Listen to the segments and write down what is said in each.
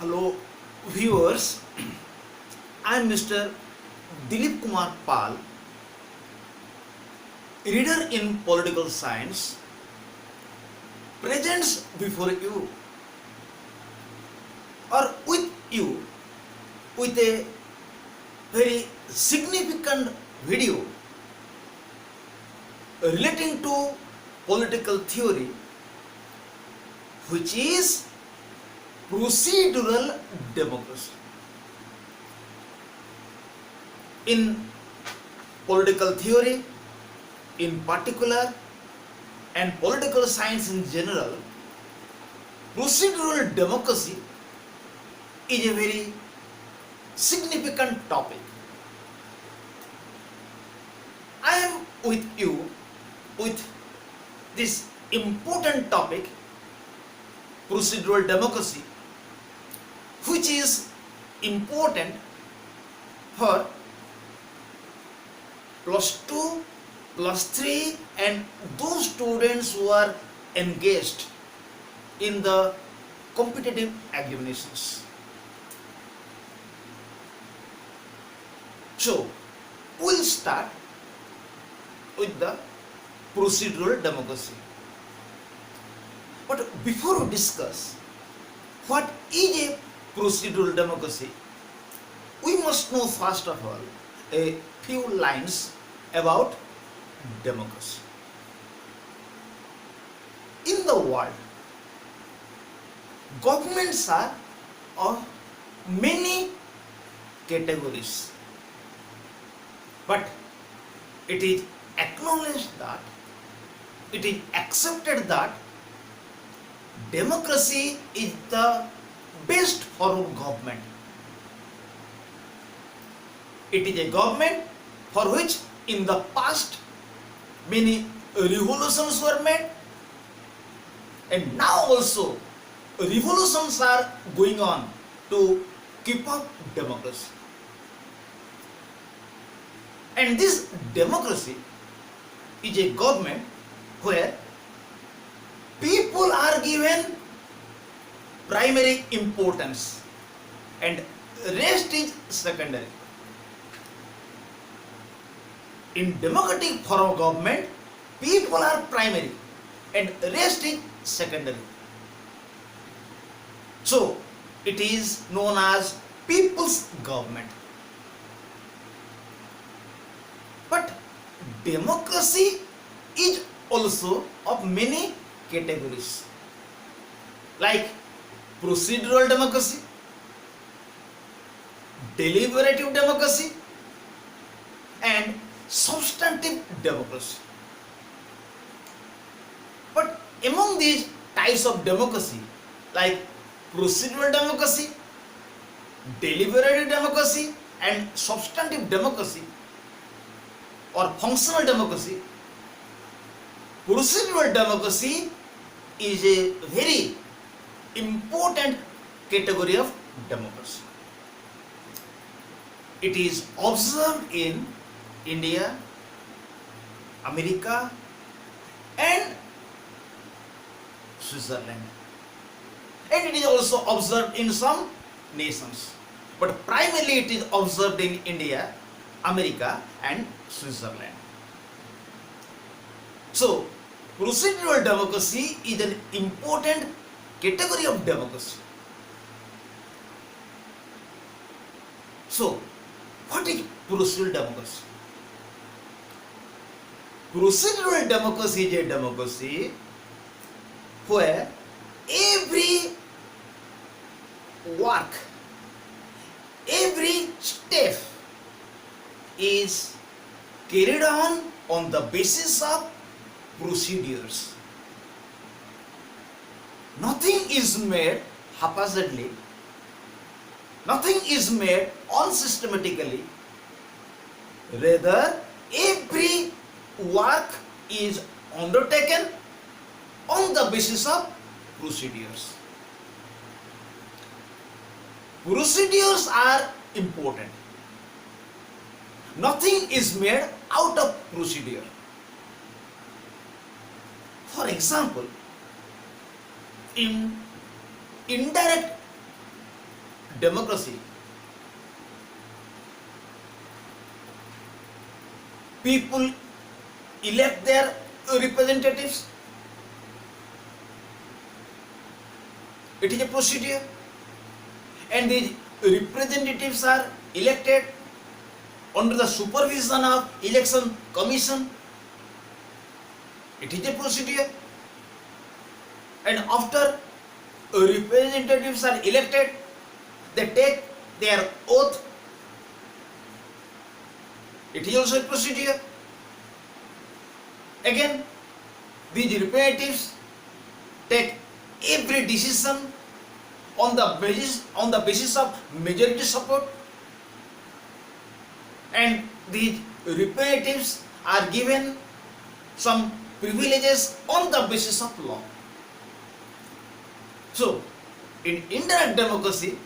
Hello, viewers. I am Mr. Dilip Kumar Pal, reader in political science, presents before you or with you with a very significant video relating to political theory, which is procedural democracy. In political theory in particular and political science in general, procedural democracy is a very significant topic. I am with you with this important topic, procedural democracy, which is important for plus 2, plus 3 and those students who are engaged in the competitive examinations. So, we'll start with the procedural democracy. But before we discuss what is a procedural democracy, we must know first of all a few lines about democracy. In the world, governments are of many categories, but it is acknowledged that, it is accepted that democracy is the best form of government. It is a government for which in the past many revolutions were made, and now also revolutions are going on to keep up democracy. And this democracy is a government where people are given primary importance and rest is secondary. In democratic form of government, people are primary and rest is secondary. So, it is known as people's government. But democracy is also of many categories, like procedural democracy, deliberative democracy, and substantive democracy. But among these types of democracy, like procedural democracy, deliberative democracy, and substantive democracy or functional democracy, procedural democracy is a very important category of democracy. It is observed in India, America, and Switzerland. And it is also observed in some nations. But primarily it is observed in India, America, and Switzerland. So, procedural democracy is an important category of democracy. So, what is procedural democracy? Procedural democracy is a democracy where every work, every step is carried on the basis of procedures. Nothing is made haphazardly, nothing is made unsystematically. Rather, every work is undertaken on the basis of procedures. Procedures are important. Nothing is made out of procedure. For example, in indirect democracy, people elect their representatives. It is a procedure, and these representatives are elected under the supervision of election commission. It is a procedure, and after representatives are elected, they take their oath. It is also a procedure. Again, these representatives take every decision on the basis of majority support, and these representatives are given some privileges on the basis of law. So, in indirect democracy,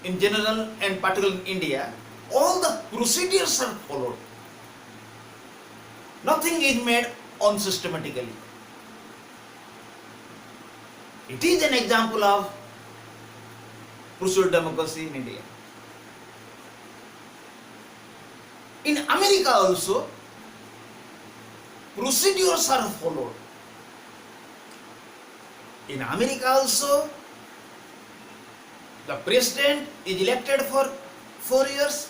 in general and particularly in India, all the procedures are followed. Nothing is made unsystematically. It is an example of procedural democracy in India. In America also, procedures are followed. In America also, the president is elected for 4 years,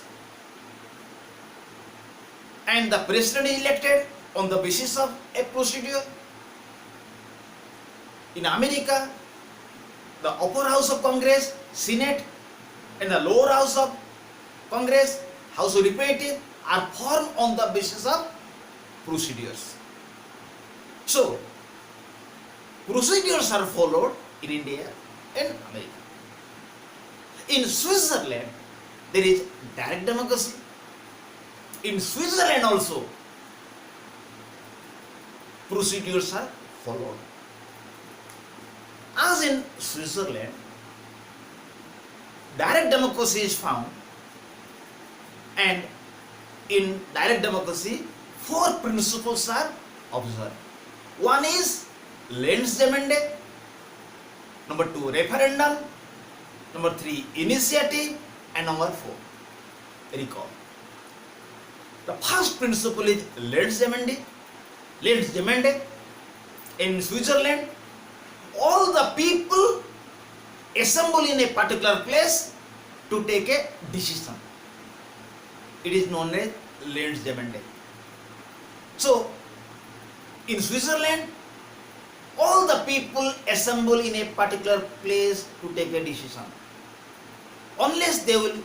and the president is elected on the basis of a procedure. In America, the upper house of Congress, Senate, and the lower house of Congress, House of Representatives, are formed on the basis of procedures. So, procedures are followed in India and America. In Switzerland, there is direct democracy. In Switzerland also, procedures are followed. As in Switzerland, direct democracy is found, and in direct democracy, 4 principles are observed. One is Landsgemeinde, number 2 referendum, number 3 initiative, and number 4 recall. The first principle is Landsgemeinde. Landsgemeinde. In Switzerland, all the people assemble in a particular place to take a decision. It is known as Landsgemeinde. So, in Switzerland, all the people assemble in a particular place to take a decision. Unless they will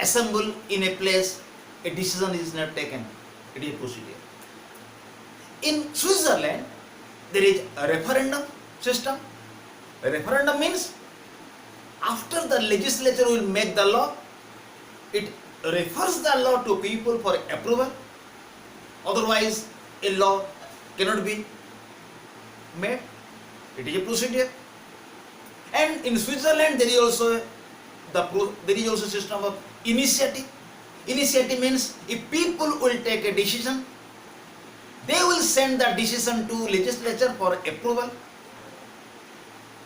assemble in a place, a decision is not taken. It is a procedure. In Switzerland, there is a referendum system. A referendum means after the legislature will make the law, it refers the law to people for approval. Otherwise, a law cannot be made. It is a procedure. And in Switzerland, there is also a system of initiative. Initiative means if people will take a decision, they will send the decision to legislature for approval.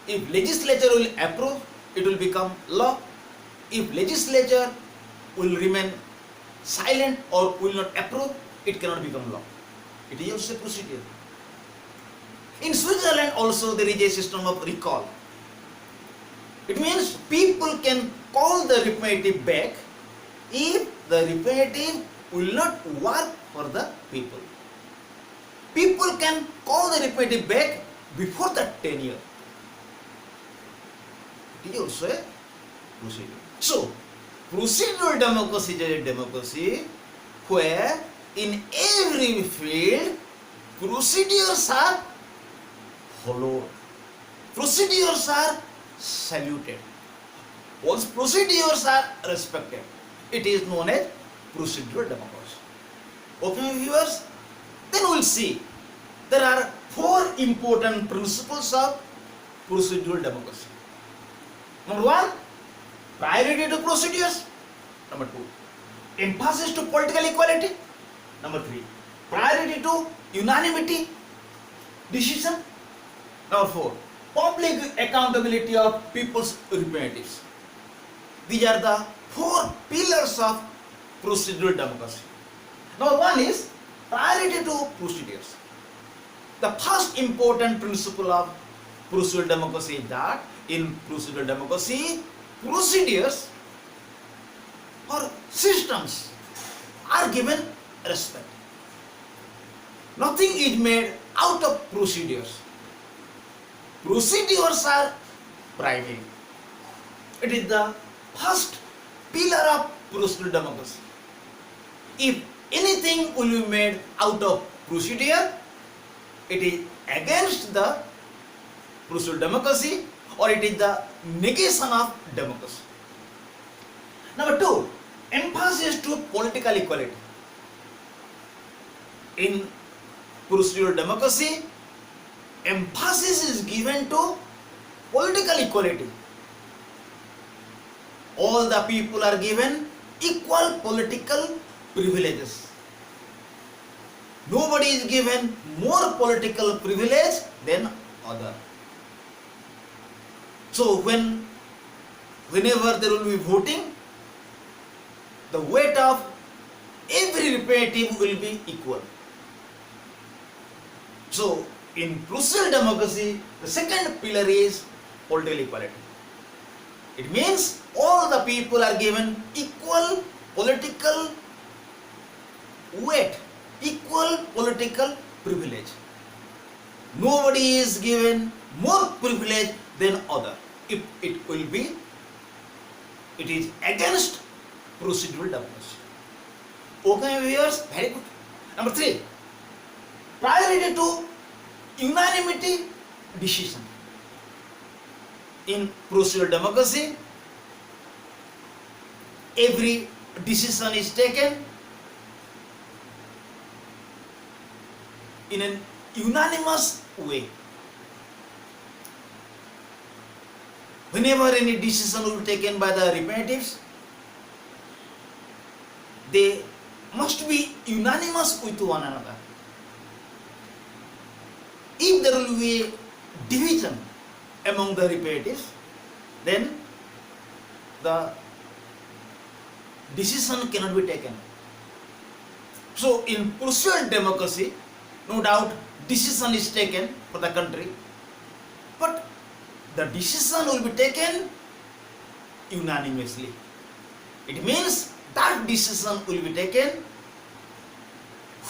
If legislature will approve, it will become law. If legislature will remain silent or will not approve, it cannot become law. It is also a procedure. In Switzerland also there is a system of recall. It means people can call the representative back if the representative will not work for the people. People can call the representative back before the tenure. It is also a procedure. So, procedural democracy is a democracy where in every field procedures are followed. Procedures are saluted. Once procedures are respected, it is known as procedural democracy. Okay, viewers? Then we will see there are 4 important principles of procedural democracy. Number 1, priority to procedures. Number 2, emphasis to political equality. Number 3, priority to unanimity decision. Number 4, public accountability of people's representatives. These are the four pillars of procedural democracy. Now, one is priority to procedures. The first important principle of procedural democracy is that in procedural democracy, procedures or systems are given respect. Nothing is made out of procedures. Procedures are private. It is the first pillar of procedural democracy. If anything will be made out of procedure, it is against the procedural democracy, or it is the negation of democracy. Number two, emphasis to political equality. In procedural democracy, emphasis is given to political equality. All the people are given equal political privileges. Nobody is given more political privilege than other. So whenever there will be voting, the weight of every representative will be equal. So in procedural democracy, the second pillar is political equality. It means all the people are given equal political weight, equal political privilege. Nobody is given more privilege than other. If it is against procedural democracy. Okay, viewers, very good. Number three, priority to unanimity decision. In procedural democracy, every decision is taken in an unanimous way. Whenever any decision will be taken by the representatives, they must be unanimous with one another. If there will be a division among the representatives, then the decision cannot be taken. So in procedural democracy, no doubt decision is taken for the country, but the decision will be taken unanimously. It means that decision will be taken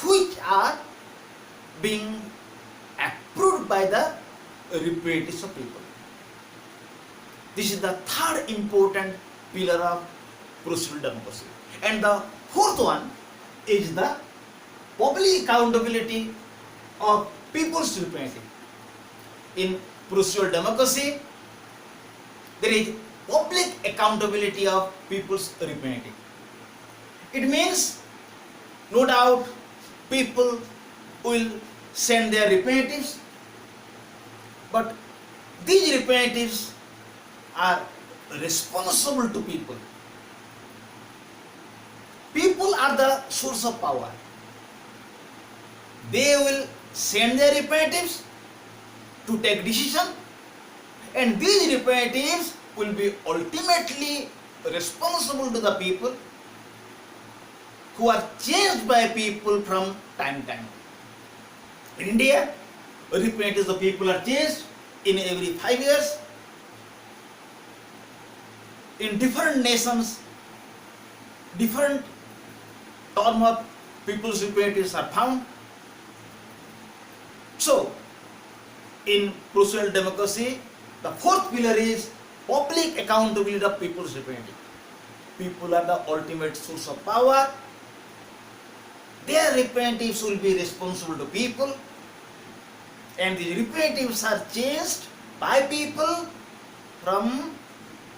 which are being approved by the representatives of people. This is the third important pillar of procedural democracy. And the fourth one is the public accountability of people's representative. In procedural democracy, there is public accountability of people's representative. It means, no doubt, people will send their representatives, but these representatives are responsible to people. People are the source of power. They will send their representatives to take decision, and these representatives will be ultimately responsible to the people, who are changed by people from time to time. In India, representatives of people are changed in every 5 years. In different nations, different term of people's representatives are found. So, in procedural democracy, the fourth pillar is public accountability of people's representatives. People are the ultimate source of power. Their representatives will be responsible to people, and the representatives are changed by people from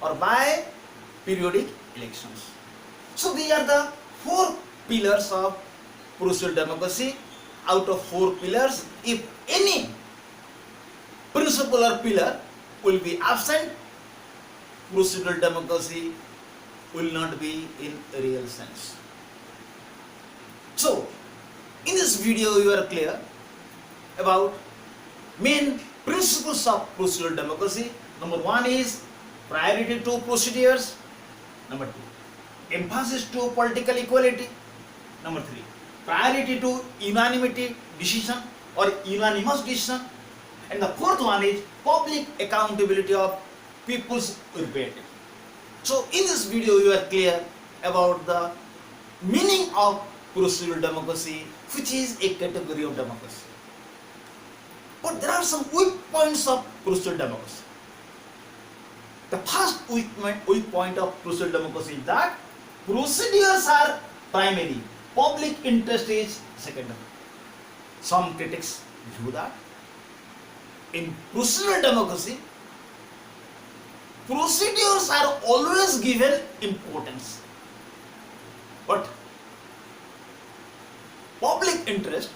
or by periodic elections. So these are the four pillars of procedural democracy. Out of four pillars, if any principle or pillar will be absent, procedural democracy will not be in real sense. So, in this video you are clear about main principles of procedural democracy. Number one is priority to procedures. Number two, emphasis to political equality. Number three, priority to unanimity decision or unanimous decision. And the fourth one is public accountability of people's representative. So in this video you are clear about the meaning of procedural democracy, which is a category of democracy. But there are some weak points of procedural democracy. The first weak point of procedural democracy is that procedures are primary, public interest is secondary. Some critics view that in procedural democracy, procedures are always given importance, but public interest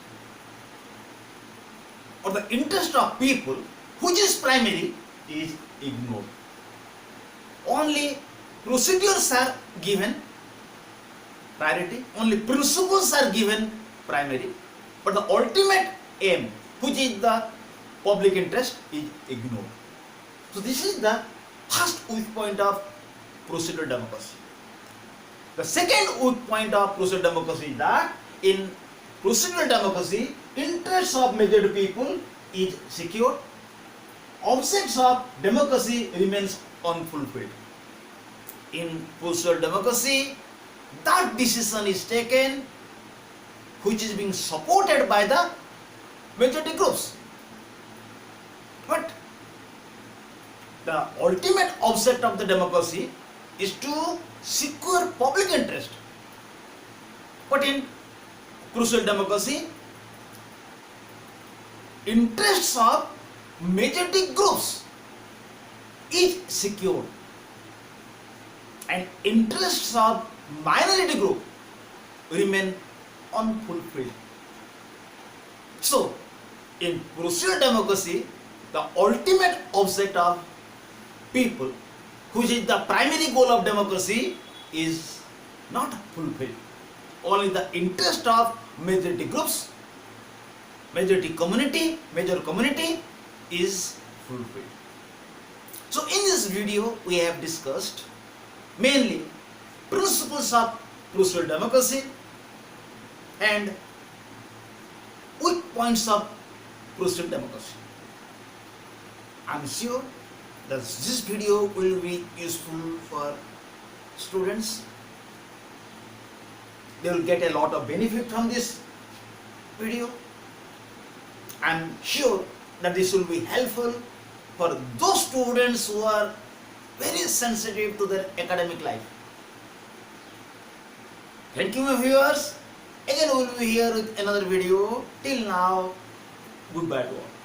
or the interest of people, which is primary, is ignored. Only procedures are given priority, only principles are given primary, but the ultimate aim, which is the public interest, is ignored. So this is the first weak point of procedural democracy. The second weak point of procedural democracy is that in procedural democracy, interests of majority people is secured, objects of democracy remains unfulfilled. In procedural democracy, that decision is taken which is being supported by the majority groups. But the ultimate object of the democracy is to secure public interest. But in procedural democracy, interests of majority groups is secured and interests of minority group remain unfulfilled. So, in procedural democracy, the ultimate object of people, which is the primary goal of democracy, is not fulfilled. Only the interest of majority groups, major community is fulfilled. So in this video we have discussed mainly principles of procedural democracy and weak points of procedural democracy. I am sure that this video will be useful for students. They will get a lot of benefit from this video. I am sure that this will be helpful for those students who are very sensitive to their academic life. Thank you, my viewers. Again we will be here with another video. Till now, goodbye to all.